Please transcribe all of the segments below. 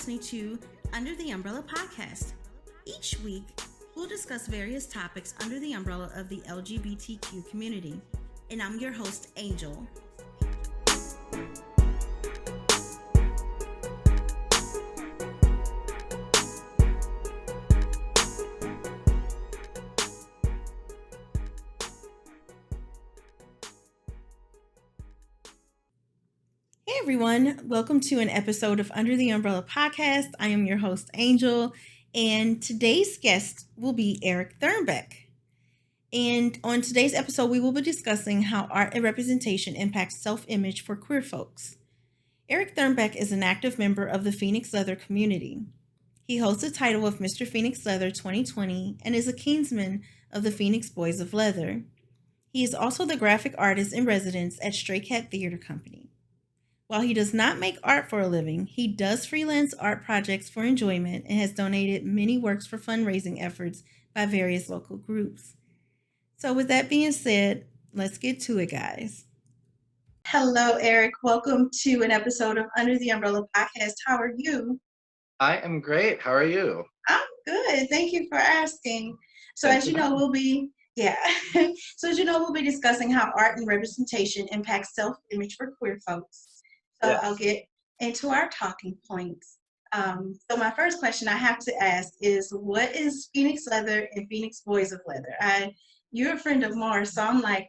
listening to Under the Umbrella podcast. Each week, we'll discuss various topics under the umbrella of the LGBTQ community. And I'm your host, Angel. Hey everyone, welcome to an episode of Under the Umbrella podcast. I am your host, Angel, and today's guest will be Eric Thurnbeck. And on today's episode, we will be discussing how art and representation impacts self-image for queer folks. Eric Thurnbeck is an active member of the Phoenix Leather community. He holds the title of Mr. Phoenix Leather 2020 and is a kinsman of the Phoenix Boys of Leather. He is also the graphic artist in residence at Stray Cat Theater Company. While he does not make art for a living, he does freelance art projects for enjoyment and has donated many works for fundraising efforts by various local groups. So with that being said, let's get to it, guys. Hello, Eric. Welcome to an episode of Under the Umbrella podcast. How are you? I am great. How are you? I'm good. Thank you for asking. So as you know, we'll be discussing how art and representation impacts self-image for queer folks. So yes. I'll get into our talking points. So my first question I have to ask is, what is Phoenix Leather and Phoenix Boys of Leather? You're a friend of Mars, so I'm like,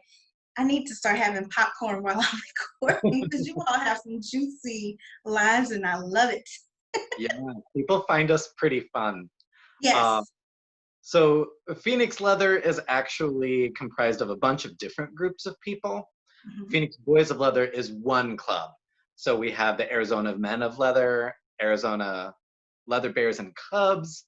I need to start having popcorn while I'm recording because you all have some juicy lives and I love it. Yeah, people find us pretty fun. Yes. So Phoenix Leather is actually comprised of a bunch of different groups of people. Mm-hmm. Phoenix Boys of Leather is one club. So we have the Arizona Men of Leather, Arizona Leather Bears and Cubs.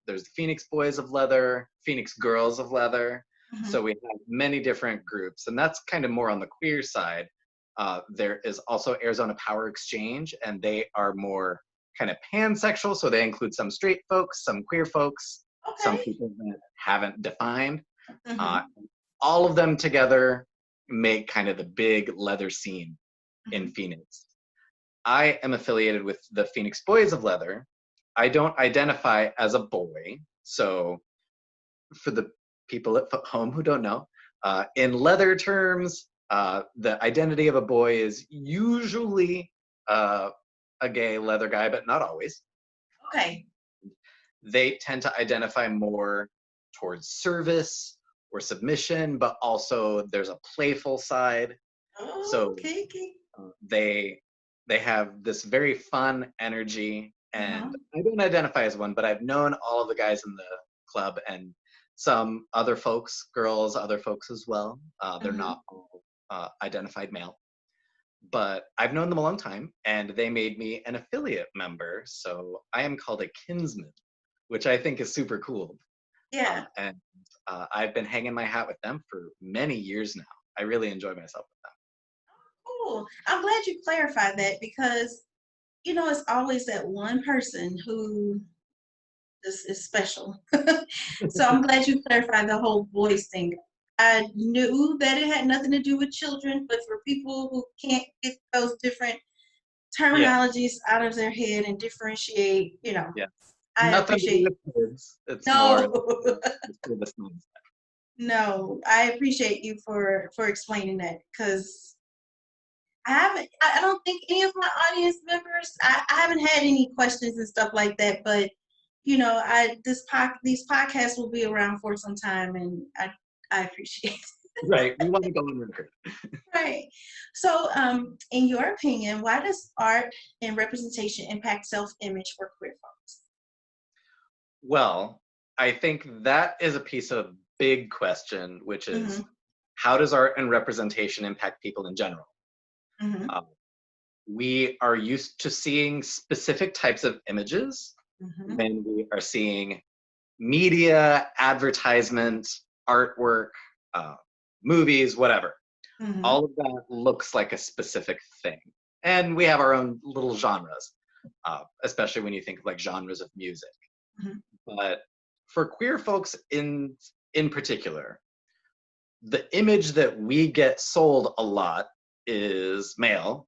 There's the Phoenix Boys of Leather, Phoenix Girls of Leather. Mm-hmm. So we have many different groups, and that's kind of more on the queer side. There is also Arizona Power Exchange, and they are more kind of pansexual. So they include some straight folks, some queer folks, some people that haven't defined. Mm-hmm. All of them together make kind of the big leather scene in Phoenix. I am affiliated with the Phoenix Boys of Leather. I don't identify as a boy. So for the people at home who don't know, in leather terms, the identity of a boy is usually a gay leather guy, but not always. Okay. They tend to identify more towards service or submission, but also there's a playful side. Oh, so okay. They have this very fun energy, and I don't identify as one, but I've known all of the guys in the club and some other folks, girls, other folks as well. They're not all identified male, but I've known them a long time, and they made me an affiliate member, so I am called a kinsman, which I think is super cool. Yeah. And I've been hanging my hat with them for many years now. I really enjoy myself with them. Cool. I'm glad you clarified that because, it's always that one person who is special. So I'm glad you clarified the whole boys thing. I knew that it had nothing to do with children, but for people who can't get those different terminologies out of their head and differentiate, I appreciate it's no. more No, I appreciate you for explaining that because I don't think any of my audience members, I haven't had any questions and stuff like that, but these podcasts will be around for some time, and I appreciate it. Right, we want to go on record. Right. So, in your opinion, why does art and representation impact self-image for queer folks? Well, I think that is a piece of big question, which is how does art and representation impact people in general? Mm-hmm. We are used to seeing specific types of images when we are seeing media, advertisement, artwork, movies, whatever. All of that looks like a specific thing. And we have our own little genres, especially when you think of like genres of music. But for queer folks in particular, the image that we get sold a lot is male,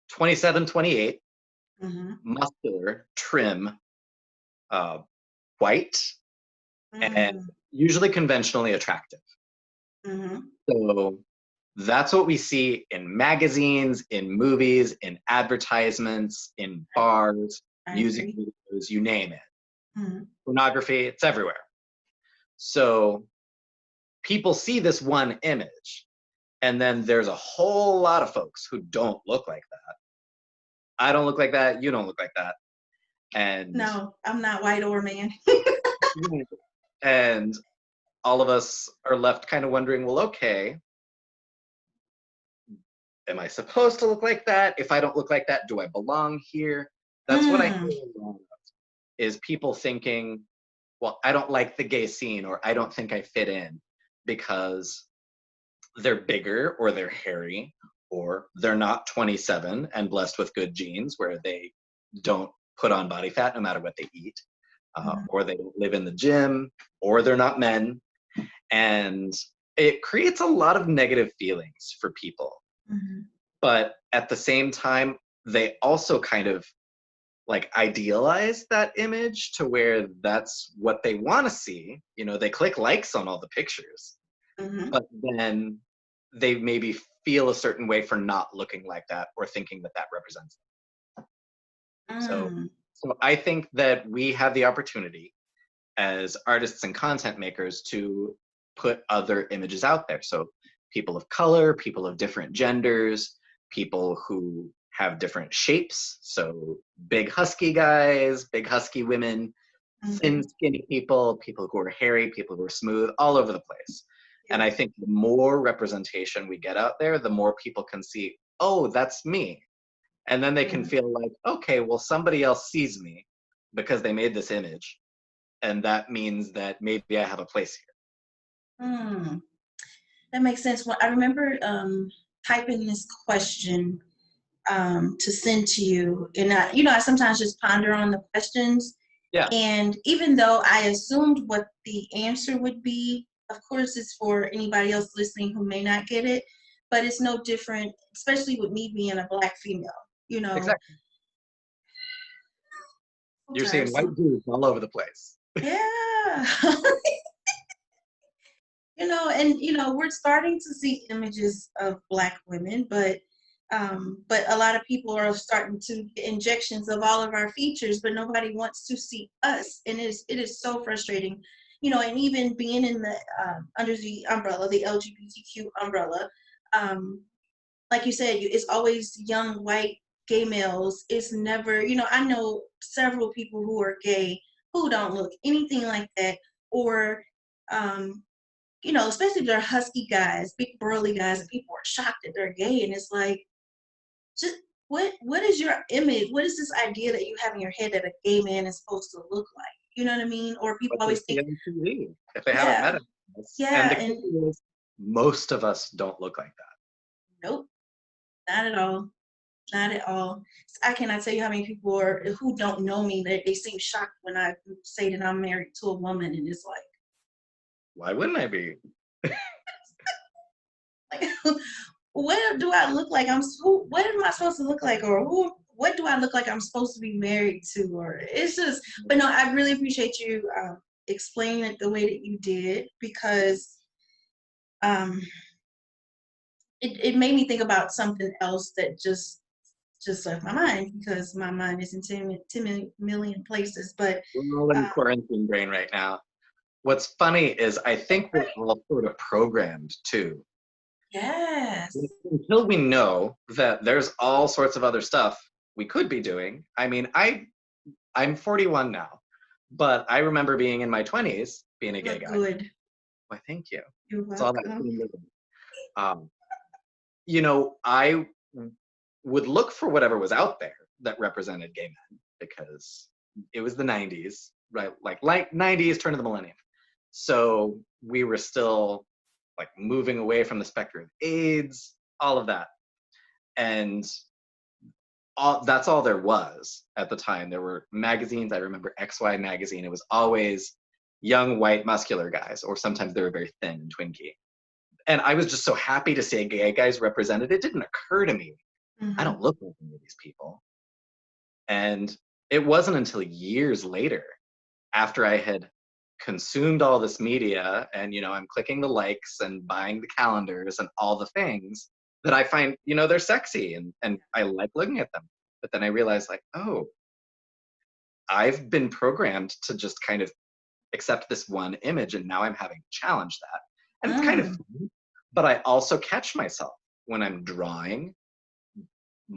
27, 28, muscular, trim, uh, white, and Mm, usually conventionally attractive. mm-hmm. So that's what we see in magazines, in movies, in advertisements, in bars, I music agree. videos, you name it. Mm-hmm. Pornography, it's everywhere. So people see this one image, and then there's a whole lot of folks who don't look like that. I don't look like that, you don't look like that. And No, I'm not white or man. and all of us are left kind of wondering, well, okay, am I supposed to look like that? If I don't look like that, do I belong here? That's what I hear Mm, a lot of, is people thinking, well, I don't like the gay scene, or I don't think I fit in because they're bigger, or they're hairy, or they're not 27 and blessed with good genes where they don't put on body fat no matter what they eat, mm-hmm. or they don't live in the gym, or they're not men. And it creates a lot of negative feelings for people. Mm-hmm. But at the same time, they also kind of like idealize that image to where that's what they want to see. You know, they click likes on all the pictures, Mm-hmm. but then they maybe feel a certain way for not looking like that, or thinking that that represents them. So, Mm, so I think that we have the opportunity as artists and content makers to put other images out there. So people of color, people of different genders, people who have different shapes. So big husky guys, big husky women, thin mm-hmm. skinny people, people who are hairy, people who are smooth, all over the place. And Yeah. I think the more representation we get out there, the more people can see, oh, that's me. And then they can Mm, feel like, okay, well, somebody else sees me because they made this image, and that means that maybe I have a place mm. That makes sense. Well, I remember typing this question to send to you, and I sometimes just ponder on the questions. here. Yeah, And even though I assumed what the answer would be, of course, it's for anybody else listening who may not get it, but it's no different, especially with me being a Black female. You know, exactly. so You're seeing white tiresome. dudes all over the place. Yeah. And we're starting to see images of Black women, but a lot of people are starting to get injections of all of our features, but nobody wants to see us, and it is so frustrating. And even being in the under the umbrella, the LGBTQ umbrella, um, like you said, it's always young white gay males. It's never, I know several people who are gay who don't look anything like that, or um, especially if they're husky guys, big burly guys, and people are shocked that they're gay, and it's like, just what is your image? What is this idea that you have in your head that a gay man is supposed to look like? You know what I mean? Or people What they always see think, on TV if they haven't met yeah, us. And yeah, the and kicker is, most of us don't look like that. nope, not at all. Not at all. I cannot tell you how many people are who don't know me that they seem shocked when I say that I'm married to a woman, and it's Why wouldn't I be? like what do I look like? What am I supposed to look like, or what do I look like I'm supposed to be married to? Or it's just, but no, I really appreciate you explaining it the way that you did, because um, it made me think about something else that just left my mind, because my mind is in 10 million places. But We're all in uh, quarantine brain right now. What's funny is I think we're all sort of programmed too. yes, Until we know that there's all sorts of other stuff we could be doing. I mean, I'm 41 now, but I remember being in my 20s being a you gay look guy. good. Why, thank you. You're It's all that welcome. clean living. Um, I would look for whatever was out there that represented gay men, because it was the 90s, right? Like 90s, turn of the millennium. So we were still like moving away from the specter of AIDS, all of that. And that's all there was at the time. There were magazines. I remember XY magazine. It was always young, white, muscular guys, or sometimes they were very thin and twinky. And I was just so happy to see gay guys represented. It didn't occur to me, I Hmm. don't look like any of these people. And it wasn't until years later, after I had consumed all this media and, I'm clicking the likes and buying the calendars and all the things, that I find, they're sexy and I like looking at them. But then I realized, like, oh, I've been programmed to just kind of accept this one image, and now I'm having to challenge that. And it's kind of Mm. fun, but I also catch myself when I'm drawing.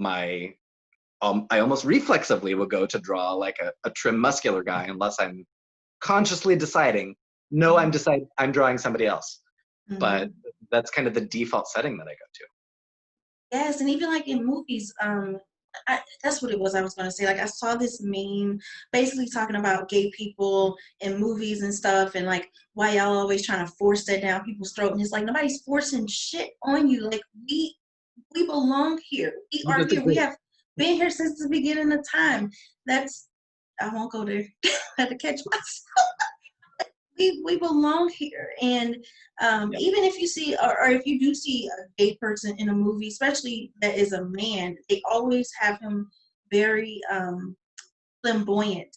I almost reflexively will go to draw like a trim muscular guy, unless I'm consciously deciding, no, I'm drawing somebody else. But Mhm. that's kind of the default setting that I go to. Yes, and even like in movies, that's what it was I was gonna say. Like I saw this meme basically talking about gay people in movies and stuff, and like why y'all always trying to force that down people's throat. And it's like nobody's forcing shit on you. Like we belong here. We You are just here. We exist. have been here since the beginning of time. That's I won't go there. I had to catch myself. We belong here, and Yeah. even if you see or if you do see a gay person in a movie, especially that is a man, they always have him very flamboyant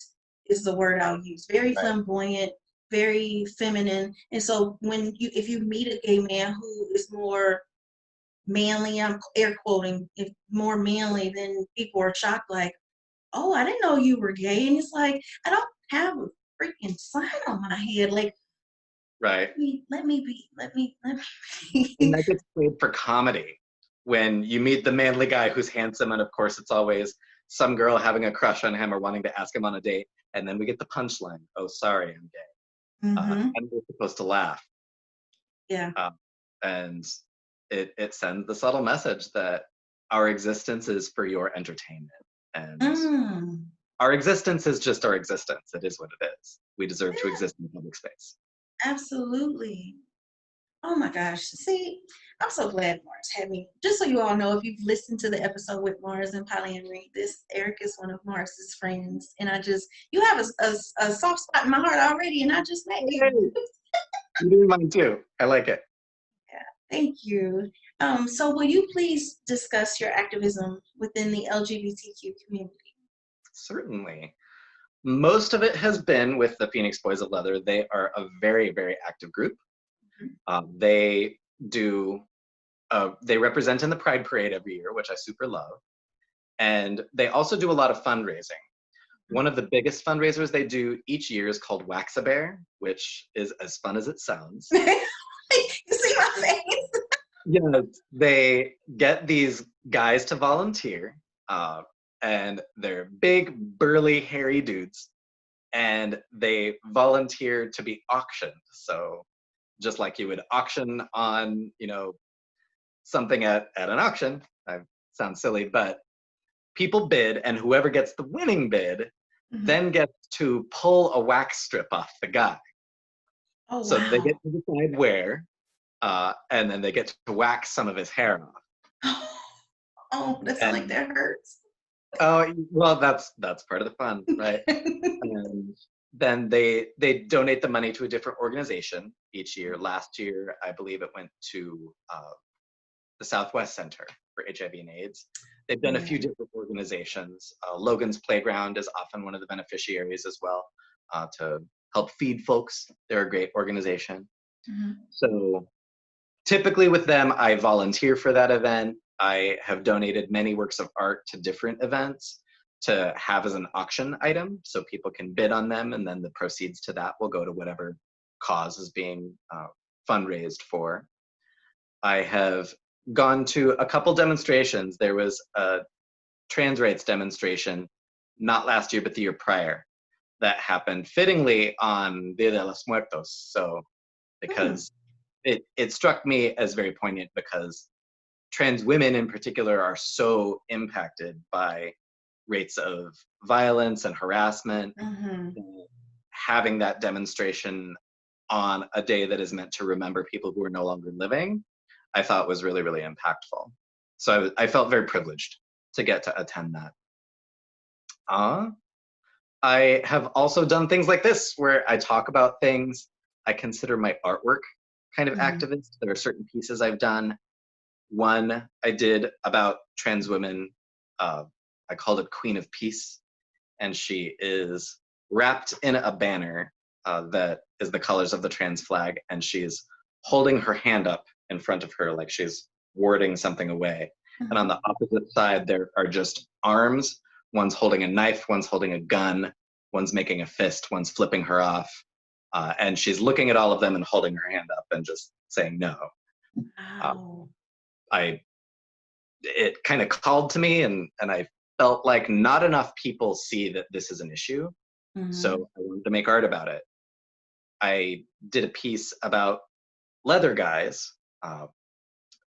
is the word I'll use, very Right. flamboyant, very feminine. And so when you if you meet a gay man who is more manly, I'm air quoting, if more manly, then people are shocked, like, oh, I didn't know you were gay. And it's like, I don't have a freaking sign on my head. Like, Right. let me And be. that gets played for comedy when you meet the manly guy who's handsome, and of course it's always some girl having a crush on him or wanting to ask him on a date, and then we get the punchline, oh, sorry, I'm gay. Mm-hmm. And we're supposed to laugh. Yeah. uh, and it sends the subtle message that our existence is for your entertainment, and Mm, our existence is just our existence. It is what it is. We deserve to yeah, exist in public space. absolutely. Oh my gosh. See, I'm so glad Mars had me. Just so you all know, if you've listened to the episode with Mars and polyamory, this Eric is one of Mars's friends. And you have a soft spot in my heart already, and I just met Hey, you. you do mine too. I like it. Yeah, thank you. So will you please discuss your activism within the LGBTQ community? Certainly. Most of it has been with the Phoenix Boys of Leather. They are a very, very active group. They do, they represent in the Pride Parade every year, which I super love. And they also do a lot of fundraising. One of the biggest fundraisers they do each year is called Wax-A-Bear, which is as fun as it sounds. You see my face? Yes, they get these guys to volunteer, uh, and they're big, burly, hairy dudes, and they volunteer to be auctioned. So just like you would auction on, something at an auction, I sounds silly, but people bid, and whoever gets the winning bid Mhm. then gets to pull a wax strip off the guy. Oh So they get wow. to decide where, and then they get to wax some of his hair off. Oh, that sounds like And that hurts. oh, well, that's part of the fun, right? And then they donate the money to a different organization each year. Last year, I believe it went to the Southwest Center for HIV and AIDS. They've done a Yeah. few different organizations. Logan's Playground is often one of the beneficiaries as well, to help feed folks. They're a great organization. Mhm. So typically with them, I volunteer for that event. I have donated many works of art to different events to have as an auction item so people can bid on them, and then the proceeds to that will go to whatever cause is being fundraised for. I have gone to a couple demonstrations. There was a trans rights demonstration, not last year, but the year prior, that happened fittingly on Dia de los Muertos. So, Hmm. because it struck me as very poignant, because trans women in particular are so impacted by rates of violence and harassment. Mhm. Having that demonstration on a day that is meant to remember people who are no longer living, I thought was really, really impactful. So I felt very privileged to get to attend that. Uh, I have also done things like this where I talk about things I consider my artwork kind of Mhm. activist. There are certain pieces I've done. One I did about trans women. Uh, I called it Queen of Peace. and she is wrapped in a banner that is the colors of the trans flag, and she's holding her hand up in front of her like she's warding something away. And on the opposite side, there are just arms. One's holding a knife, one's holding a gun, one's making a fist, one's flipping her off. And she's looking at all of them and holding her hand up and just saying no. Wow. It kind of called to me, and I felt like not enough people see that this is an issue. So I wanted to make art about it. I did a piece about leather guys.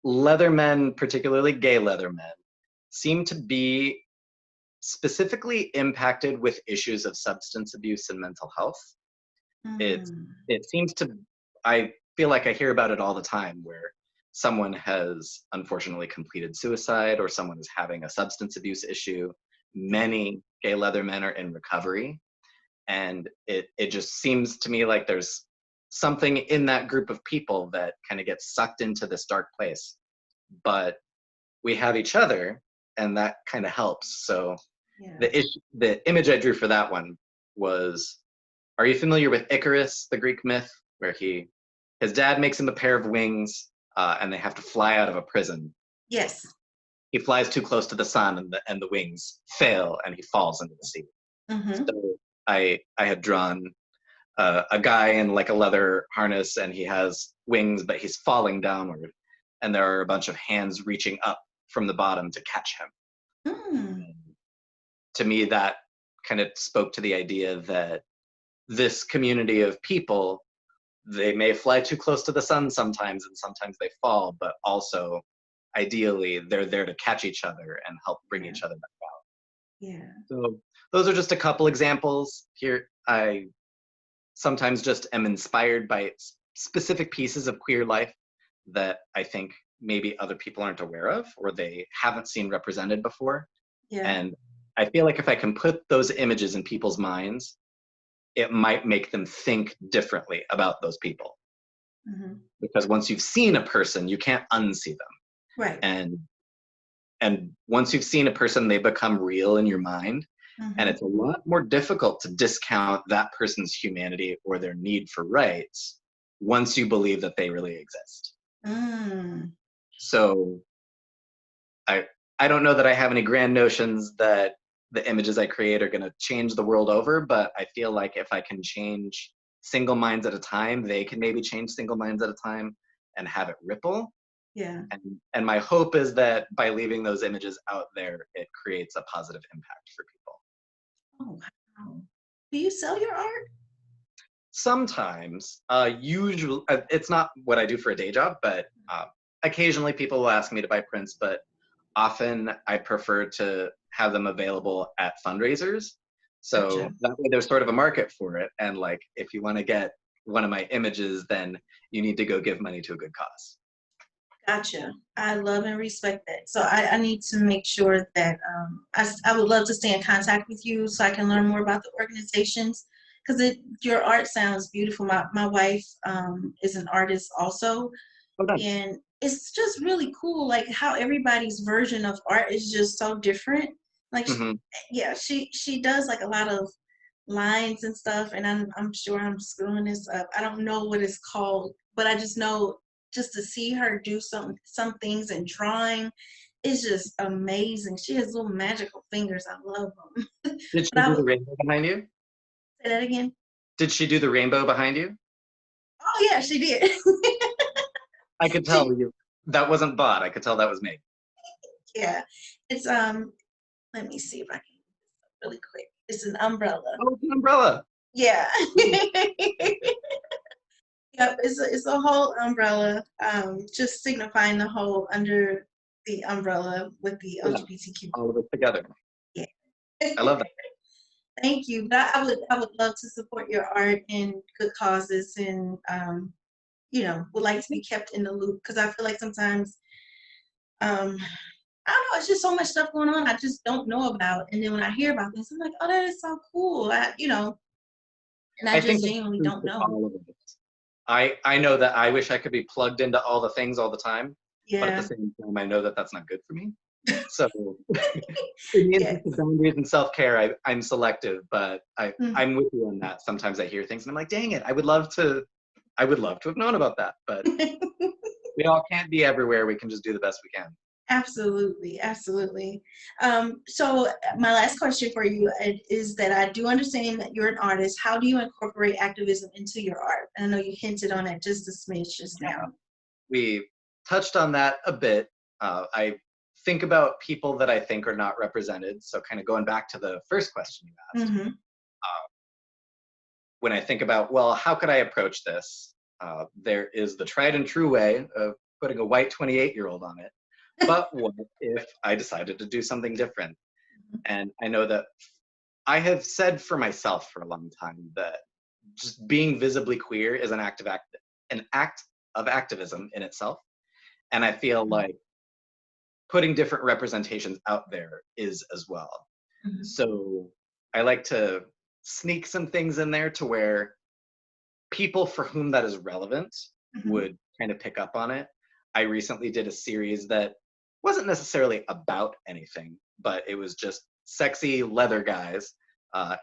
Leather men, particularly gay leather men, seem to be specifically impacted with issues of substance abuse and mental health. It seems to, I feel like I hear about it all the time, where someone has unfortunately completed suicide or someone is having a substance abuse issue. Many gay leather men are in recovery. And it just seems to me like there's something in that group of people that kind of gets sucked into this dark place. But we have each other, and that kind of helps. So the image I drew for that one was, are you familiar with Icarus, the Greek myth, where his dad makes him a pair of wings, and they have to fly out of a prison? Yes. He flies too close to the sun, and the wings fail, and he falls into the sea. So I had drawn a guy in like a leather harness, and he has wings, but he's falling downward, and there are a bunch of hands reaching up from the bottom to catch him. To me, that kind of spoke to the idea that this community of people, they may fly too close to the sun sometimes, and sometimes they fall, but also ideally they're there to catch each other and help bring each other back out. Yeah. So those are just a couple examples here. I sometimes just am inspired by specific pieces of queer life that I think maybe other people aren't aware of or they haven't seen represented before. And I feel like if I can put those images in people's minds, it might make them think differently about those people. Because once you've seen a person, you can't unsee them. Right. And once you've seen a person, they become real in your mind. And it's a lot more difficult to discount that person's humanity or their need for rights once you believe that they really exist. So I don't know that I have any grand notions that the images I create are going to change the world over, but I feel like if I can change single minds at a time, they can maybe change single minds at a time and have it ripple. Yeah. And my hope is that by leaving those images out there, it creates a positive impact for people. Oh, wow. Do you sell your art? Sometimes, usually, it's not what I do for a day job, but occasionally people will ask me to buy prints, but often I prefer to have them available at fundraisers. So that way there's sort of a market for it. And like, if you want to get one of my images, then you need to go give money to a good cause. Gotcha. I love and respect that. So I need to make sure that I would love to stay in contact with you so I can learn more about the organizations, because your art sounds beautiful. My wife is an artist also. Oh, nice. And it's just really cool, like how everybody's version of art is just so different. Like, she does like a lot of lines and stuff, and I'm sure I'm screwing this up. I don't know what it's called, but I just know just to see her do some things and drawing is just amazing. She has little magical fingers. I love them. Did she do the rainbow behind you? Say that again. Did she do the rainbow behind you? Oh yeah, she did. I could tell you that wasn't bought. I could tell that was made. Yeah, it's let me see if I can really quick. It's an umbrella. Oh, it's an umbrella. Yeah. Yep, it's a whole umbrella, just signifying the whole under the umbrella with the LGBTQ. All of it together. Yeah. I love that. Thank you. But I would love to support your art and good causes, and would like to be kept in the loop, because I feel like sometimes I don't know, it's just so much stuff going on I just don't know about. And then when I hear about this, I'm like, oh, that is so cool. And I just genuinely don't know. I know that I wish I could be plugged into all the things all the time, but at Yeah. the same time, I know that that's not good for me. So in the Yes. interest of boundaries and self-care, I'm selective, but Mm. I'm with you on that. Sometimes I hear things and I'm like, dang it, I would love to have known about that, but we all can't be everywhere. We can just do the best we can. Absolutely, absolutely. So my last question for you is that I do understand that you're an artist. How do you incorporate activism into your art? And I know you hinted on it just a smidge just now. We touched on that a bit. I think about people that I think are not represented. So kind of going back to the first question you asked, Mm-hmm. when I think about, well, how could I approach this? There is the tried and true way of putting a white 28-year-old on it. But what if I decided to do something different? And I know that I have said for myself for a long time that just being visibly queer is an act of activism in itself. And I feel like putting different representations out there is as well. Mm-hmm. So I like to sneak some things in there to where people for whom that is relevant Mm-hmm. would kind of pick up on it. I recently did a series that wasn't necessarily about anything, but it was just sexy leather guys,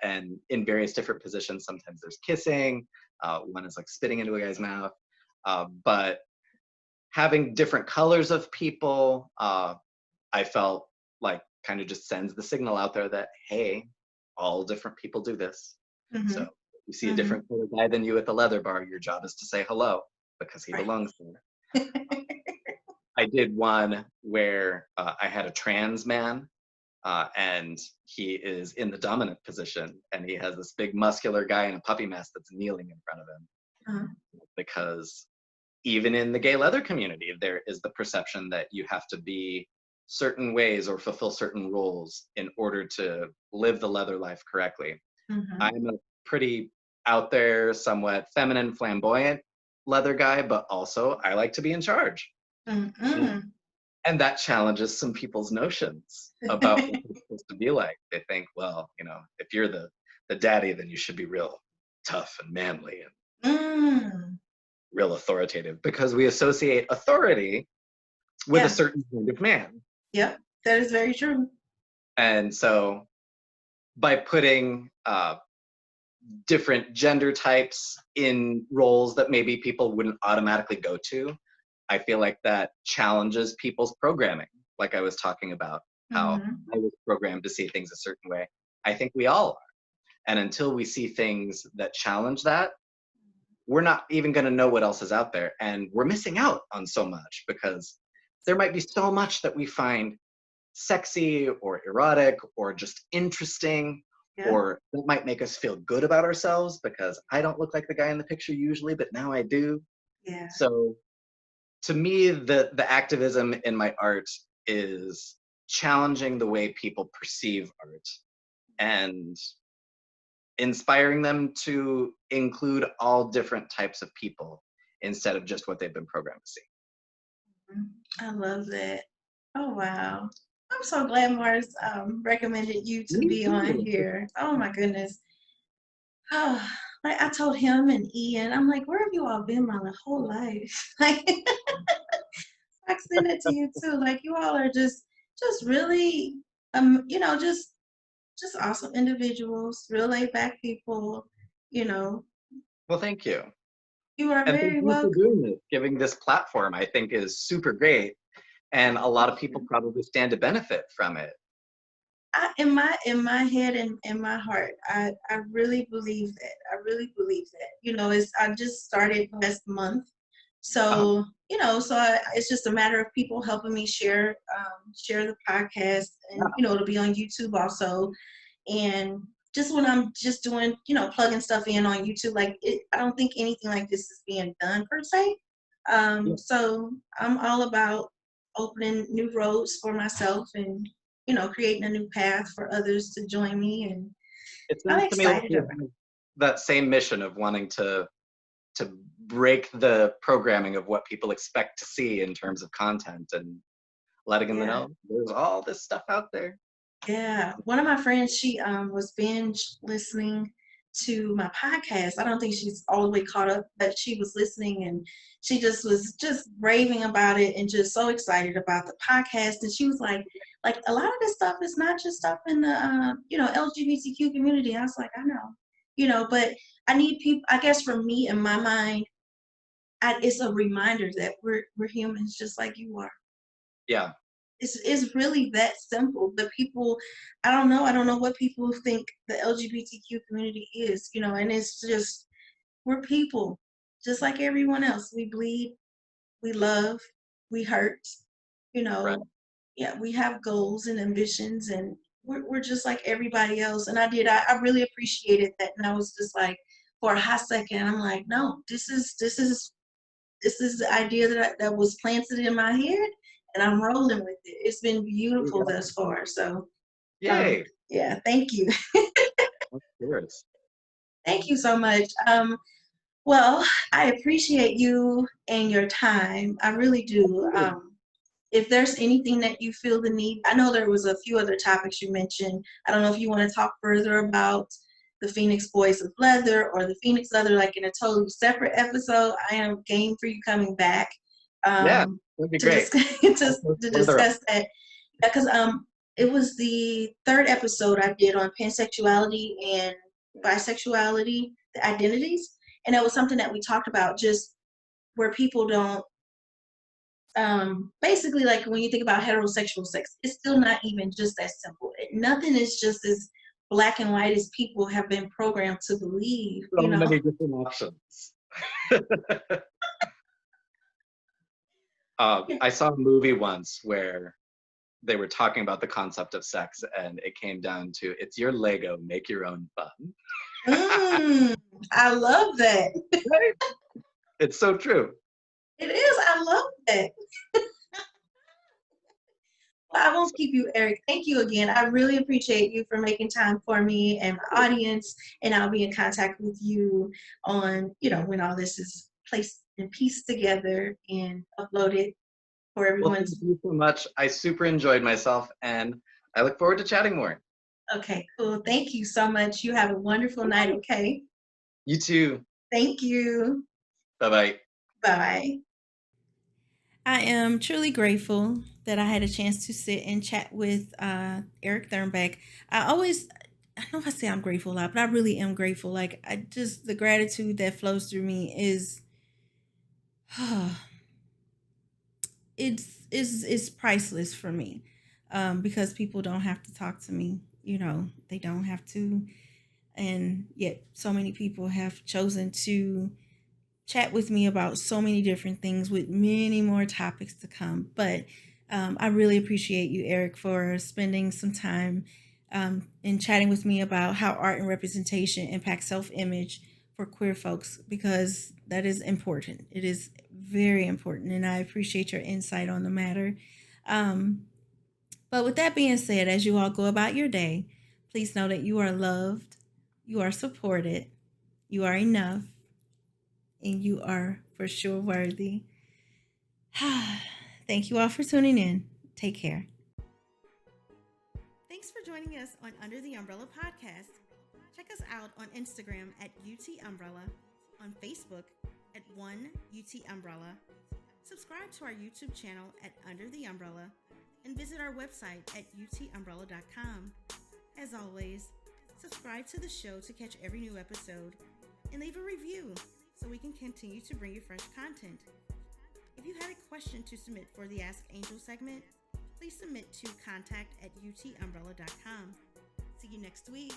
and in various different positions. Sometimes there's kissing, one is like spitting into a guy's mouth, but having different colors of people, I felt like kind of just sends the signal out there that, hey, all different people do this. So Mm-hmm. if you see a Mm-hmm. different color guy than you at the leather bar, your job is to say hello because he Right. belongs there. I did one where I had a trans man, and he is in the dominant position, and he has this big muscular guy in a puppy mask that's kneeling in front of him Uh-huh. because even in the gay leather community, there is the perception that you have to be certain ways or fulfill certain roles in order to live the leather life correctly. Mm-hmm. I'm a pretty out there, somewhat feminine, flamboyant leather guy, but also I like to be in charge. And, Mm-hmm. and that challenges some people's notions about what it's supposed to be like. They think, well, if you're the daddy, then you should be real tough and manly and Mm. real authoritative because we associate authority with a Yeah. certain kind of man. Yep. That is very true. And so by putting different gender types in roles that maybe people wouldn't automatically go to, I feel like that challenges people's programming. Like I was talking about how Mm-hmm. I was programmed to see things a certain way. I think we all are. And until we see things that challenge that, we're not even going to know what else is out there. And we're missing out on so much because there might be so much that we find sexy or erotic or just interesting, Yeah. or that might make us feel good about ourselves because I don't look like the guy in the picture usually, but now I do. Yeah. So to me, the activism in my art is challenging the way people perceive art and inspiring them to include all different types of people instead of just what they've been programmed to see. I love that. Oh wow. I'm so glad Mars recommended you to Me be on too. here. Oh my goodness. Oh, like I told him and Ian, I'm like, where have you all been my whole life? Like I send it to you too. Like you all are just really just awesome individuals, real laid back people, you know. Well, thank you. You are And thank very you for welcome. doing this. Giving this platform, I think, is super great. And a lot of people probably stand to benefit from it. In my head and in my heart, I really believe that. I really believe that. It's I just started last month, Uh-huh. so it's just a matter of people helping me share the podcast, and Yeah. it'll be on YouTube also, and just when I'm just doing plugging stuff in on YouTube, like I don't think anything like this is being done per se. Yeah. So I'm all about opening new roads for myself and creating a new path for others to join me. And It I'm seems to me like excited you about have that same mission of wanting to break the programming of what people expect to see in terms of content and letting it. them Yeah. know there's all this stuff out there. Yeah. One of my friends, she was binge listening to my podcast. I don't think she's all the way caught up, but she was listening and she just was just raving about it and just so excited about the podcast. And she was like a lot of this stuff is not just stuff in the LGBTQ community. I was like, I know, but I need people. I guess for me in my mind, it's a reminder that we're humans just like you are. Yeah. It's really that simple. But people, I don't know what people think the LGBTQ community is, and it's just, we're people, just like everyone else. We bleed, we love, we hurt, Right. yeah, we have goals and ambitions, and we're just like everybody else. And I really appreciated that. And I was just like, for a hot second, I'm like, no, this is the idea that was planted in my head, and I'm rolling with it. It's been There you beautiful go. thus far. So, Yay. yeah, thank you. Of course. Thank you so much. Well, I appreciate you and your time. I really do. Absolutely. If there's anything that you feel the need, I know there was a few other topics you mentioned. I don't know if you want to talk further about the Phoenix Boys of Leather or the Phoenix Leather, like in a totally separate episode. I am game for you coming back Yeah, that'd be to great. discuss I'll post to further up. discuss that, because it was the third episode I did on pansexuality and bisexuality, the identities, and it was something that we talked about, just where people don't basically, like when you think about heterosexual sex, it's still not even just that simple. Nothing is just as black and white as people have been programmed to believe, So many different options. I saw a movie once where they were talking about the concept of sex, and it came down to, it's your Lego, make your own fun. I love that. Right? It's so true. It is. I love that. Well, I won't keep you, Eric. Thank you again. I really appreciate you for making time for me and my audience. And I'll be in contact with you on, when all this is placed and pieced together and uploaded for Well, thank everyone's. you so much. I super enjoyed myself, and I look forward to chatting more. Okay, cool. Thank you so much. You have a wonderful night, okay? You too. Thank you. Bye-bye. Bye. I am truly grateful that I had a chance to sit and chat with Eric Thurnbeck. I know I say I'm grateful a lot, but I really am grateful. Like, the gratitude that flows through me is, it's priceless for me, because people don't have to talk to me. They don't have to, and yet so many people have chosen to chat with me about so many different things, with many more topics to come. But I really appreciate you, Eric, for spending some time and chatting with me about how art and representation impact self image for queer folks, because that is important. It is very important, and I appreciate your insight on the matter. Um, but with that being said, as you all go about your day, please know that you are loved, you are supported, you are enough, and you are for sure worthy. Thank you all for tuning in. Take care. Thanks for joining us on Under the Umbrella podcast. Check us out on Instagram at UT Umbrella, on Facebook at 1UT Umbrella. Subscribe to our YouTube channel at Under the Umbrella, and visit our website at utumbrella.com. As always, subscribe to the show to catch every new episode, and leave a review so we can continue to bring you fresh content. If you had a question to submit for the Ask Angel segment, please submit to contact@utumbrella.com. See you next week.